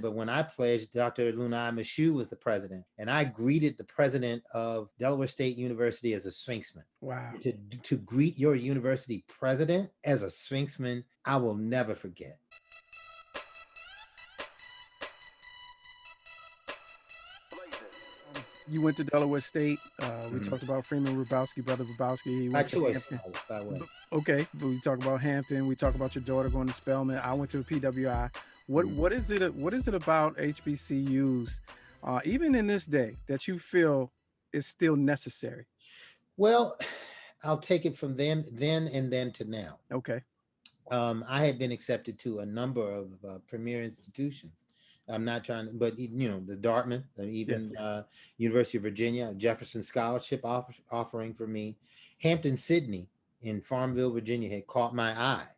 But when I pledged, Dr. Lunai Mashu was the president, and I greeted the president of Delaware State University as a Sphinxman. Wow. To greet your university president as a Sphinxman, I will never forget. You went to Delaware State. We talked about Freeman Rubowski, brother Rubowski. He By went to choice, Hampton. by the way. Okay, but we talk about Hampton. We talk about your daughter going to Spelman. I went to a PWI. What is it? What is it about HBCUs, even in this day, that you feel is still necessary? Well, I'll take it from then and then to now. Okay. I had been accepted to a number of premier institutions. I'm not trying to, but the Dartmouth, even University of Virginia, Jefferson Scholarship offering for me. Hampton Sydney in Farmville, Virginia had caught my eye.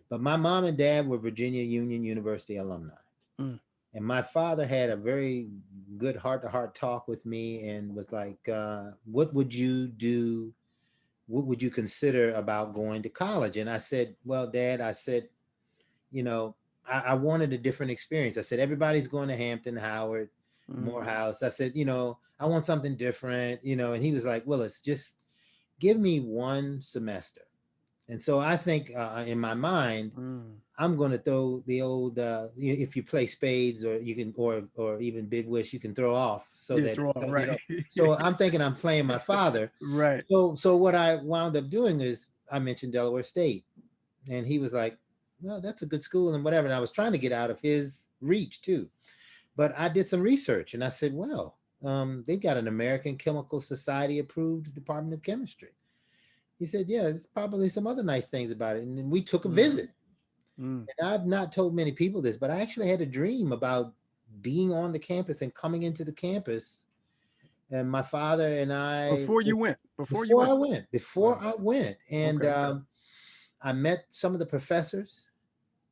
But my mom and dad were Virginia Union University alumni. And my father had a very good heart-to-heart talk with me and was like, what would you do? What would you consider about going to college? And I said, well, Dad, I said, I wanted a different experience. I said, everybody's going to Hampton, Howard, Morehouse. I said, I want something different, and he was like, Willis, just give me one semester. And so I think in my mind, I'm going to throw the old, if you play spades or you can, or even bid wish, you can throw off. So right. So I'm thinking I'm playing my father. Right. So what I wound up doing is I mentioned Delaware State, and he was like, well, that's a good school and whatever. And I was trying to get out of his reach too. But I did some research and I said, well, they've got an American Chemical Society approved Department of Chemistry. He said, yeah, there's probably some other nice things about it. And then we took a visit. And I've not told many people this, but I actually had a dream about being on the campus and coming into the campus. And my father and I... Before I went. And I met some of the professors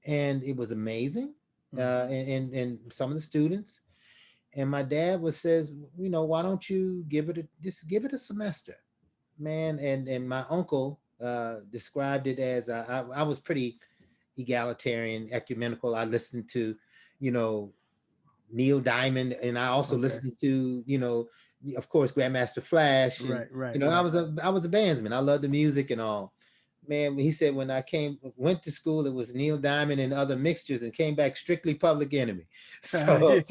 and it was amazing. And some of the students. And my dad says, why don't you give it a semester? Man, and my uncle described it as I was pretty egalitarian, ecumenical. I listened to, Neil Diamond, and I also listened to, of course, Grandmaster Flash. And, right. I was a bandsman. I loved the music and all. Man, he said when I went to school, it was Neil Diamond and other mixtures, and came back strictly Public Enemy. So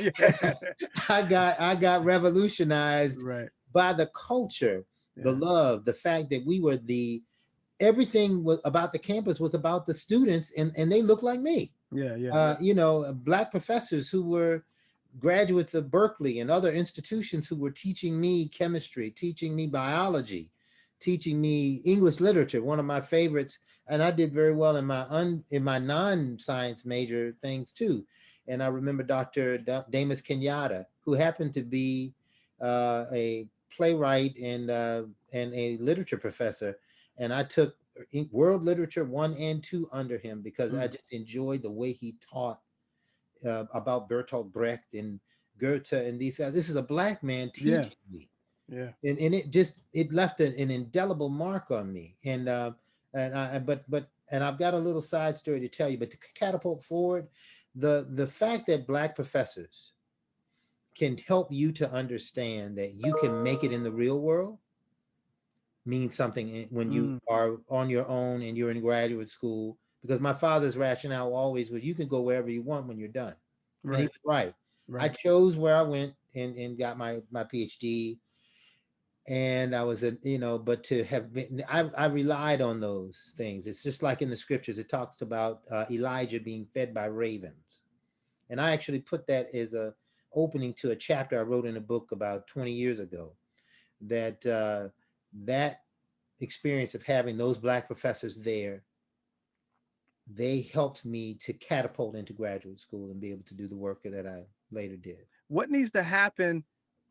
I got revolutionized by the culture. The love, the fact that we were everything was about the campus was about the students, and they looked like me. Black professors who were graduates of Berkeley and other institutions who were teaching me chemistry, teaching me biology, teaching me English literature, one of my favorites. And I did very well in my non-science major things too. And I remember Dr. Damas Kenyatta, who happened to be a playwright and a literature professor, and I took world literature 1 and 2 under him because I just enjoyed the way he taught about Bertolt Brecht and Goethe and these guys. This is a Black man teaching me, and it left an indelible mark on me. And I've got a little side story to tell you, but to catapult forward, the fact that Black professors can help you to understand that you can make it in the real world means something when you are on your own and you're in graduate school. Because my father's rationale always was, you can go wherever you want when you're done. And he was right. I chose where I went and got my PhD. And I was, but to have been, I relied on those things. It's just like in the scriptures, it talks about Elijah being fed by ravens. And I actually put that as a opening to a chapter I wrote in a book about 20 years ago, that that experience of having those Black professors there, they helped me to catapult into graduate school and be able to do the work that I later did. What needs to happen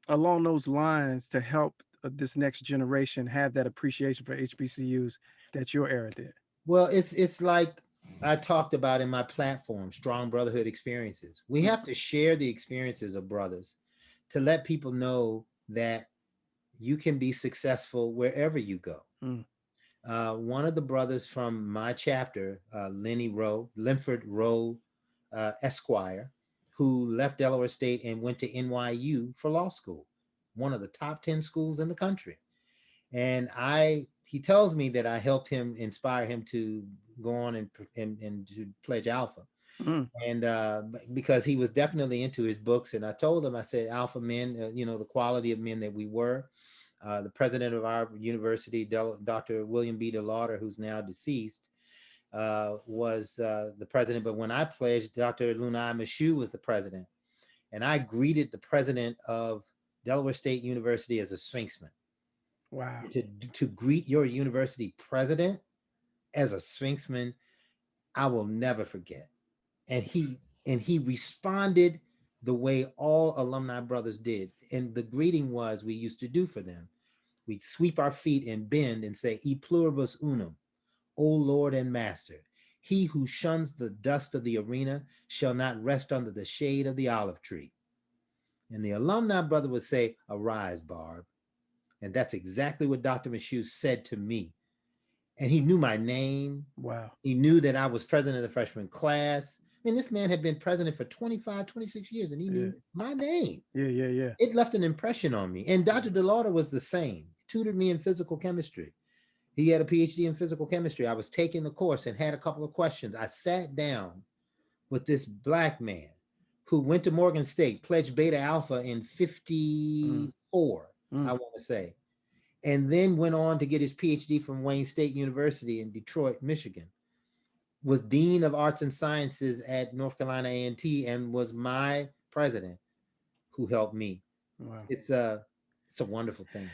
along those lines to help this next generation have that appreciation for HBCUs that your era did? Well, it's like I talked about in my platform, Strong Brotherhood Experiences. We have to share the experiences of brothers to let people know that you can be successful wherever you go. One of the brothers from my chapter, Linford Rowe, Esquire, who left Delaware State and went to NYU for law school, one of the top 10 schools in the country. And he tells me that I helped him, inspire him to go on and to pledge Alpha. Mm. And because he was definitely into his books. And I told him, I said, Alpha men, the quality of men that we were. The president of our university, Dr. William B. DeLauder, who's now deceased, was the president. But when I pledged, Dr. Lunai Mashu was the president. And I greeted the president of Delaware State University as a Sphinxman. Wow. To greet your university president as a Sphinxman, I will never forget. And he responded the way all alumni brothers did. And the greeting was, we used to do for them. We'd sweep our feet and bend and say, E pluribus unum, O Lord and Master. He who shuns the dust of the arena shall not rest under the shade of the olive tree. And the alumni brother would say, arise, Barb. And that's exactly what Dr. Mashu said to me. And he knew my name. Wow. He knew that I was president of the freshman class. I mean, this man had been president for 25, 26 years, and he knew my name. Yeah. It left an impression on me. And Dr. DeLauder was the same. He tutored me in physical chemistry. He had a PhD in physical chemistry. I was taking the course and had a couple of questions. I sat down with this Black man who went to Morgan State, pledged Beta Alpha in 54, I want to say, and then went on to get his PhD from Wayne State University in Detroit, Michigan, was Dean of Arts and Sciences at North Carolina A&T, and was my president who helped me. Wow. It's a wonderful thing.